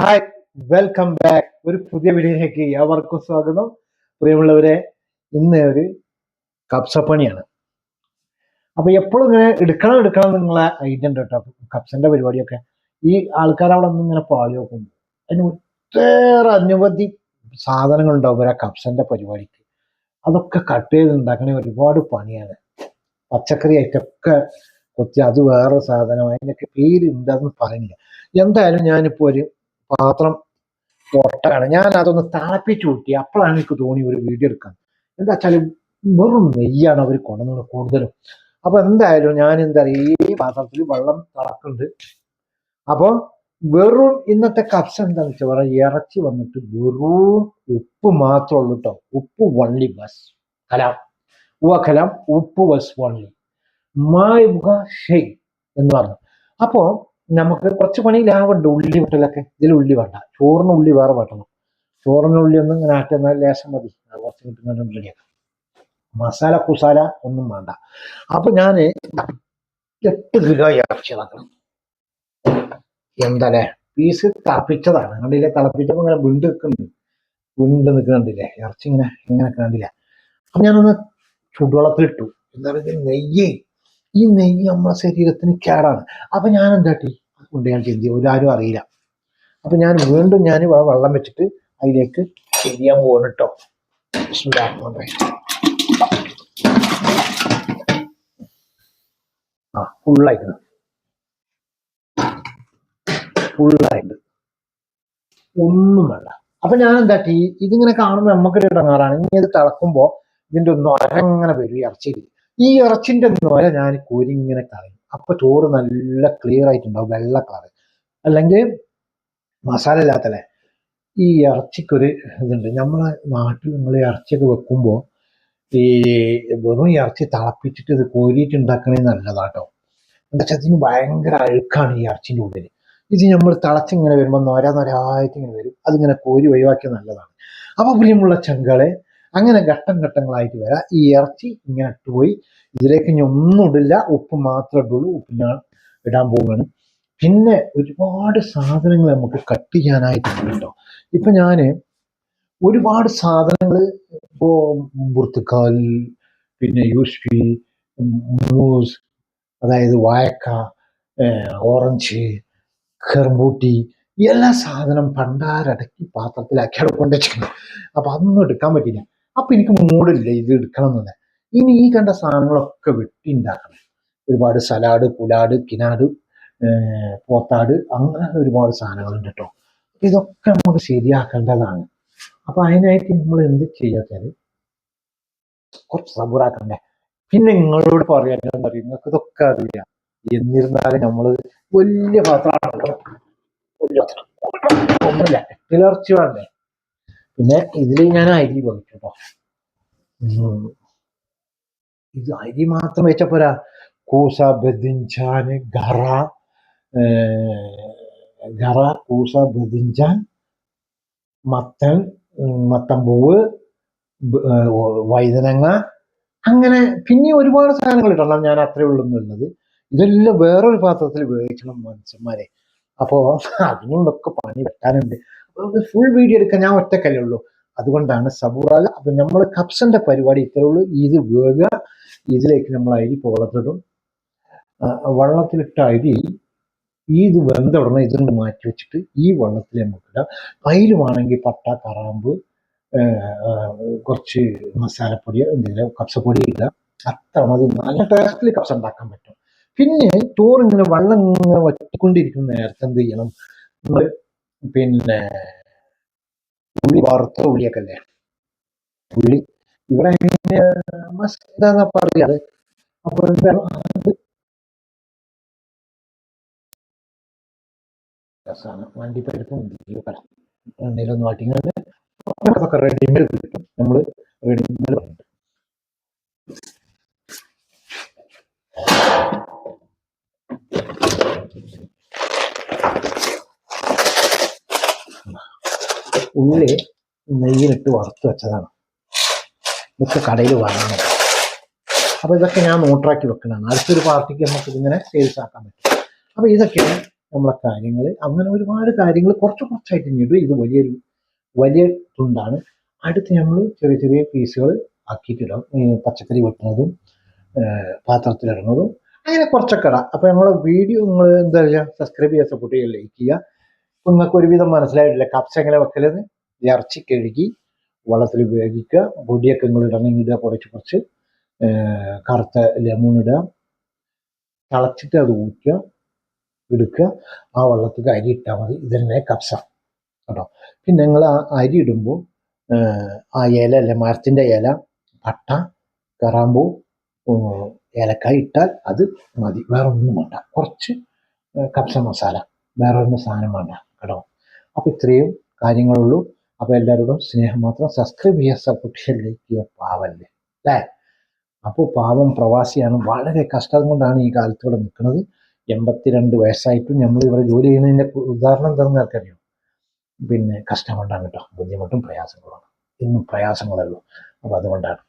Hi, welcome back. ഒരു പുതിയ വീഡിയോയിലേക്ക് അവർക്കും സ്വാഗതം. പ്രിയമുള്ളവരെ, ഇന്ന് ഒരു കപ്സപ്പണിയാണ്. അപ്പൊ എപ്പോഴും ഇങ്ങനെ എടുക്കണം നിങ്ങളെ ഐഡിയ ഉണ്ട് കേട്ടോ. കപ്സന്റെ പരിപാടിയൊക്കെ ഈ ആൾക്കാർ അവിടെ നിന്ന് ഇങ്ങനെ പാളി നോക്കും. അതിന് ഒട്ടേറെ അനവധി സാധനങ്ങൾ ഉണ്ടാവും ആ കപ്സന്റെ പരിപാടിക്ക്. അതൊക്കെ കട്ട് ചെയ്ത് ഉണ്ടാക്കണേ ഒരുപാട് പണിയാണ്. പച്ചക്കറി ഐറ്റമൊക്കെ കൊത്തി അത് വേറെ സാധനം, അതിനൊക്കെ പേരുണ്ടെന്ന് പറയുന്നില്ല. എന്തായാലും ഞാനിപ്പോ ഒരു പാത്രം പൊട്ടാണ്, ഞാൻ അതൊന്ന് തിളപ്പിച്ച് കൂട്ടി. അപ്പോഴാണ് എനിക്ക് തോന്നി ഒരു വീഡിയോ എടുക്കാൻ. എന്താ വെച്ചാൽ വെറും നെയ്യാണ് അവർ കൊണ്ടുവന്നത് കൂടുതലും. അപ്പൊ എന്തായാലും ഞാൻ എന്താ പറയുക, ഈ പാത്രത്തിൽ വെള്ളം തിളക്കുന്നുണ്ട്. അപ്പൊ വെറും ഇന്നത്തെ കപ്സ എന്താണെന്ന് വെച്ചാൽ പറയാം, ഇറച്ചി വന്നിട്ട് വെറും ഉപ്പ് മാത്രമേ ഉള്ളൂ കേട്ടോ. ഉപ്പ് വള്ളി ബസ് കലാം കലാം ഉപ്പ് ബസ് വള്ളി മായ മുഖ ഷെയ് എന്ന് പറഞ്ഞു. അപ്പോ നമുക്ക് കുറച്ച് പണി ലാഭമുണ്ട്. ഉള്ളി വെട്ടലൊക്കെ ഇതിൽ ഉള്ളി വേണ്ട, ചോറിന് ഉള്ളി വേറെ വെട്ടണം. ചോറിന് ഉള്ളി ഒന്നും ഇങ്ങനെ ആറ്റുന്ന ലേശം മതി, കുറച്ച് കിട്ടുന്ന റെഡിയാക്കാം. മസാല കുസാല ഒന്നും വേണ്ട. അപ്പൊ ഞാന് 8 കിലോ ഇറച്ചി ഇളക്കണം. എന്താല്ലേ, പീസ് തിളപ്പിച്ചതാണ്. കണ്ടില്ലേ, തിളപ്പിച്ചപ്പോ ഇങ്ങനെ വിണ്ട് നിൽക്കുന്നുണ്ടില്ലേ ഇറച്ചി, ഇങ്ങനെ കണ്ടില്ല. അപ്പൊ ഞാനൊന്ന് ചുടുവെള്ളത്തിലിട്ടു. എന്താ പറയുക, നെയ്യ്. ഈ നെയ്യ് നമ്മുടെ ശരീരത്തിന് കേടാണ്. അപ്പൊ ഞാൻ എന്താട്ടി, അതുകൊണ്ട് ഞാൻ ചിന്തി ഒരാരും അറിയില്ല. അപ്പൊ ഞാൻ വീണ്ടും വെള്ളം വെച്ചിട്ട് അതിലേക്ക് ചെയ്യാൻ പോകുന്നു കേട്ടോ. ഫുള്ളായിട്ട് ഒന്നും വേണ്ട. അപ്പൊ ഞാൻ എന്താട്ടി, ഇതിങ്ങനെ കാണുമ്പോൾ നമുക്കൊരു ഇടങ്ങാറാണ്. ഇനി ഇത് തിളക്കുമ്പോ ഇതിന്റെ നൊരങ്ങനെ വരും ഇറച്ചിയിൽ. ഈ ഇറച്ചിന്റെ നൊര ഞാൻ കോരിങ്ങനെ കളയും. അപ്പൊ ചോറ് നല്ല ക്ലിയർ ആയിട്ടുണ്ടാവും, വെള്ള കളർ. അല്ലെങ്കിൽ മസാല ഇല്ലാത്തല്ലേ. ഈ ഇറച്ചിക്കൊരു ഇതുണ്ട്, നമ്മളെ നാട്ടിൽ നിങ്ങൾ ഇറച്ചിയൊക്കെ വെക്കുമ്പോൾ ഈ വെറും ഇറച്ചി തിളപ്പിച്ചിട്ട് ഇത് കോരിയിട്ട് ഉണ്ടാക്കണേ നല്ലതാട്ടോ. എന്താ വെച്ചാൽ അതിന് ഭയങ്കര അഴുക്കാണ് ഈ ഇറച്ചിൻ്റെ ഉള്ളിൽ. ഇത് നമ്മൾ തിളച്ചിങ്ങനെ വരുമ്പോൾ നൊരായിട്ട് ഇങ്ങനെ വരും. അതിങ്ങനെ കോരി ഒഴിവാക്കിയത് നല്ലതാണ്. അപ്പൊ പ്രിയമുള്ള ചങ്കളെ, അങ്ങനെ ഘട്ടങ്ങളായിട്ട് വരാം. ഈ ഇറച്ചി ഇങ്ങനെ ഇട്ടുപോയി. ഇതിലേക്ക് ഇനി ഒന്നും ഇടില്ല, ഉപ്പ് മാത്രമേ ഇടുള്ളൂ. ഉപ്പ് ഞാൻ ഇടാൻ പോവുകയാണ്. പിന്നെ ഒരുപാട് സാധനങ്ങൾ നമുക്ക് കട്ട് ചെയ്യാനായിട്ടുണ്ട് കേട്ടോ. ഇപ്പൊ ഞാന് ഒരുപാട് സാധനങ്ങൾ, ഇപ്പോ ബുർത്തുക്കാൽ, പിന്നെ യൂസ്ഫി, മൂസ്, അതായത് വായക്ക, ഓറഞ്ച്, കർബൂട്ടി, എല്ലാ സാധനം പണ്ടാരടക്കി പാത്രത്തിലാക്കി അവിടെ കൊണ്ടുവച്ചിട്ടുണ്ട്. അപ്പൊ അതൊന്നും എടുക്കാൻ പറ്റില്ല. അപ്പൊ എനിക്ക് മൂടില്ല ഇത് എടുക്കണം എന്നത്. ഇനി ഈ കണ്ട സാധനങ്ങളൊക്കെ വെട്ടി ഉണ്ടാക്കണം. ഒരുപാട് സലാഡ്, പുലാഡ്, കിനാട്, പോത്താട്, അങ്ങനെ ഒരുപാട് സാധനങ്ങളുണ്ട് കേട്ടോ. ഇതൊക്കെ നമുക്ക് ശരിയാക്കേണ്ടതാണ്. അപ്പൊ അതിനായിട്ട് നമ്മൾ എന്ത് ചെയ്യാച്ചാല് കുറച്ച് സബൂറാക്കണ്ടേ. പിന്നെ നിങ്ങളോട് പറയാൻ നിങ്ങൾക്ക് ഇതൊക്കെ അറിയാം. എന്നിരുന്നാലും നമ്മള് വലിയ പാത്രമാണല്ലോ, വലിയ പാത്രം ഒന്നുമില്ല, ഇറച്ചി വേണ്ടേ. പിന്നെ ഇതിൽ ഞാൻ അരി വഹിച്ചു കേട്ടോ. ഇത് അരി മാത്രം വെച്ചപ്പോരാ. കൂസ, ബദിഞ്ചാന്, ഗറ, കൂസ, ബദിഞ്ചാൻ, മത്തമ്പൂവ്, വൈതനങ്ങ, അങ്ങനെ പിന്നെ ഒരുപാട് സാധനങ്ങൾ ഇടണം. ഞാൻ അത്രേ ഉള്ളൂ എന്നുള്ളത്. ഇതെല്ലാം വേറൊരു പാത്രത്തിൽ വേവിക്കണം മനുഷ്യന്മാരെ. അപ്പോ അതിനുള്ളൊക്കെ പണി വെട്ടാനുണ്ട്. ഫുൾ വീഡിയോ എടുക്കാൻ ഞാൻ ഒറ്റക്കല്ലേ ഉള്ളൂ. അതുകൊണ്ടാണ് സബൂറാല. അപ്പൊ നമ്മൾ കപ്സന്റെ പരിപാടി ഇത്രേ ഉള്ളൂ. ഇത് വേഗ, ഇതിലേക്ക് നമ്മൾ അരി വെള്ളത്തിലിടും. വെള്ളത്തിലിട്ട അരി ഇത് വെന്ത ഉടനെ ഇതൊന്ന് മാറ്റി വെച്ചിട്ട് ഈ വെള്ളത്തിൽ നമുക്ക് ഇടാം. അതിലുമാണെങ്കിൽ പട്ട, കറാമ്പ്, കുറച്ച് മസാലപ്പൊടി, എന്തെങ്കിലും കപ്സപ്പൊടി ഇടുക. അത്ര മതി. നല്ല ടേസ്റ്റിൽ കപ്സ ഉണ്ടാക്കാൻ പറ്റും. പിന്നെ ചോറിങ്ങനെ വെള്ളം ഇങ്ങനെ വറ്റിക്കൊണ്ടിരിക്കുന്ന നേരത്തെ എന്ത് ചെയ്യണം, നമ്മൾ പിന്നെ ഉള്ളി, വറുത്ത ഉള്ളിയൊക്കെ അല്ലേ, ഉള്ളി ഇവിടെ എന്താ പറയാറ്. അപ്പൊ അത് രസമാണ്. വണ്ടിപ്പരിപ്പും എണ്ണയിലൊന്നും വാട്ടിങ്ങാണ്ട് അതൊക്കെ റെഡിമേഡ് കിട്ടും. നമ്മൾ റെഡിമേഡ് ഉള്ളി നെയ്യിലിട്ട് വറുത്ത് വെച്ചതാണ്. ഇതൊക്കെ കടയിൽ വാങ്ങണം. അപ്പൊ ഇതൊക്കെ ഞാൻ നോട്ടാക്കി വെക്കുന്നതാണ്. അടുത്തൊരു പാർട്ടിക്ക് നമുക്ക് ഇതിങ്ങനെ സെയിൽസ് ആക്കാൻ പറ്റും. അപ്പൊ ഇതൊക്കെയാണ് നമ്മളെ കാര്യങ്ങൾ അങ്ങനെ ഒരുപാട് കാര്യങ്ങൾ കുറച്ച് കുറച്ചായിട്ട് ഇടും. ഇത് വലിയ തുണ്ടാണ്. അടുത്ത് നമ്മൾ ചെറിയ ചെറിയ പീസുകൾ ആക്കിയിട്ടിടാം. ഈ പച്ചക്കറി വെട്ടുന്നതും പാത്രത്തിലിടുന്നതും അങ്ങനെ കുറച്ചൊക്കെ ഇടാം. അപ്പോൾ നമ്മളെ വീഡിയോ നിങ്ങൾ എന്താ പറയുക, സബ്സ്ക്രൈബ് ചെയ്യുക, സപ്പോർട്ട് ചെയ്യുക, ലൈക്ക് ചെയ്യുക. ഇപ്പം നിങ്ങൾക്ക് ഒരുവിധം മനസ്സിലായിട്ടില്ല കപ്സ എങ്ങനെ വെക്കലെന്ന്. ഇറച്ചി കഴുകി വെള്ളത്തിൽ ഉപയോഗിക്കുക, പൊടിയൊക്കെ നിങ്ങൾ ഇടണമെങ്കിൽ ഇടുക, കുറച്ച് കറുത്ത ലെമൺ ഇടുക, തിളച്ചിട്ട് അത് ഊറ്റുക, എടുക്കുക, ആ വെള്ളത്തിൽ അരി ഇട്ടാൽ മതി. ഇതന്നെ കപ്സ കേട്ടോ. പിന്നെ നിങ്ങൾ ആ അരി ഇടുമ്പോൾ ആ ഇല അല്ലേ, മരത്തിൻ്റെ ഇല, പട്ട, കറാമ്പൂ, ഏലക്കായ ഇട്ടാൽ അത് മതി, വേറെ ഒന്നും വേണ്ട. കുറച്ച് കപ്സ മസാല, വേറെ ഒന്നും സാധനം വേണ്ട കേട്ടോ. അപ്പോൾ ഇത്രയും കാര്യങ്ങളുള്ളൂ. അപ്പോൾ എല്ലാവരോടും സ്നേഹം മാത്രം. സബ്സ്ക്രൈബ് ചെയ്യുക, സപ്പോർട്ട് ചെയ്യുക, ലൈക്ക് ചെയ്യുക. പാവല്ലേ അല്ലേ? അപ്പോൾ പാവം പ്രവാസിയാണ്, വളരെ കഷ്ടം കൊണ്ടാണ് ഈ കാലത്ത് ഇവിടെ നിൽക്കുന്നത്. 82 വയസ്സായിട്ടും നമ്മൾ ഇവിടെ ജോലി ചെയ്യുന്നതിൻ്റെ ഉദാഹരണം എന്താണെന്ന് ആർക്കറിയോ? പിന്നെ കഷ്ടം കൊണ്ടാണ് കേട്ടോ. ബുദ്ധിമുട്ടും പ്രയാസങ്ങളുമാണ്, ഇന്നും പ്രയാസങ്ങളുള്ളൂ. അപ്പോൾ അതുകൊണ്ടാണ്.